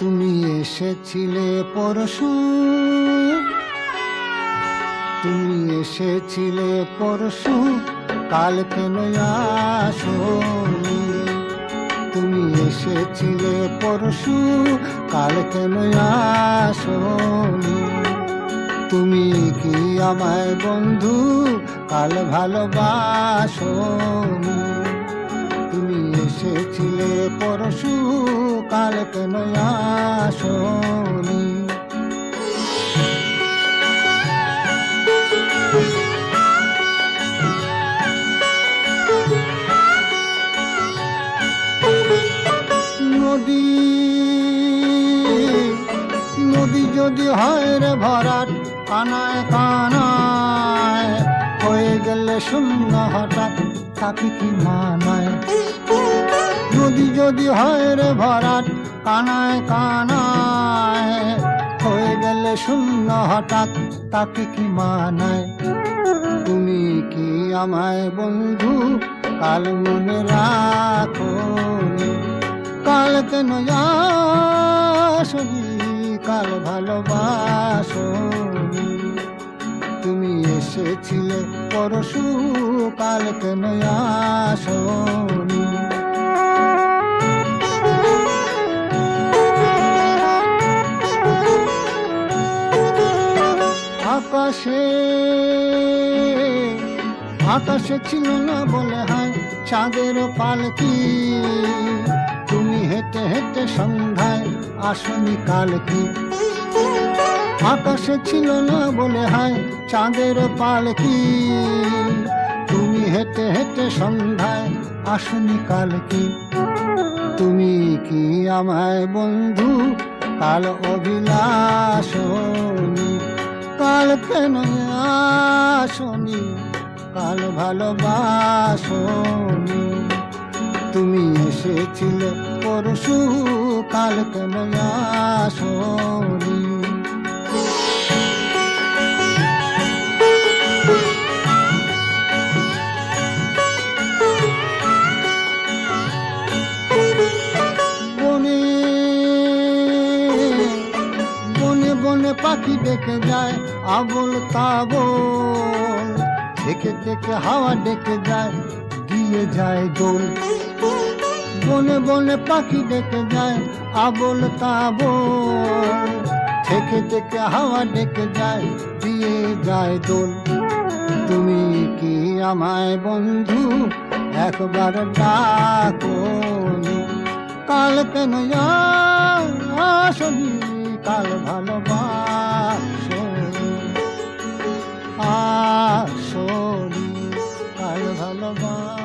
তুমি এসেছিলে পরশু, তুমি এসেছিলে পরশু, কাল কেন আসোনি? তুমি এসেছিলে পরশু, কাল কেন আসোনি? তুমি কি আমায় বন্ধু কাল ভালোবাসোনি? তুমি এসেছিলে পরশু, কাল কেন আসোনি? নদী নদী যদি হয় রে ভরাট, কানায় কানায় হয়ে গেলে শূন্য হঠাৎ, তাকে কি মানায়? নদী যদি হয় রে ভরাট, কানায় কানায় হয়ে গেলে শূন্য হঠাৎ, তাকে কি মানায়? তুমি কি আমায় বন্ধু কাল মনে রাখোনি? কাল কেন আসোনি? কাল ভালোবাসোনি? তুমি এসেছিলে পরশু, কাল কেন আসোনি? আকাশে আকাশে ছিল না বলে হয় চাঁদের পালকি, তুমি হেঁটে হেঁটে সন্ধ্যায় আসনি কাল কি? আকাশে ছিল না বলে হয় চাঁদের পালকি, তুমি হেঁটে হেঁটে সন্ধ্যায় আসনি কাল কি? তুমি কি আমায় বন্ধু কাল অভিলাষনি? কাল কেন আসনি? কাল ভালোবাসোনি? তুমি এসেছিলে পরশু, কাল কেন আসোনি? বনে বনে বনে পাখি ডেকে যায় আবোল তাবোল, থেকে থেকে হাওয়া ডেকে যায় দিয়ে যায় দোল। বনে বনে পাখি ডেকে যায় আবোল তাবোল, থেকে থেকে হাওয়া ডেকে যায় দিয়ে যায় দোল। তুমি কি আমায় বন্ধু একবার ডাকোনি? কাল কেন আসোনি? কাল ভালোবাসোনি? আসোনি? কাল ভালোবাসোনি?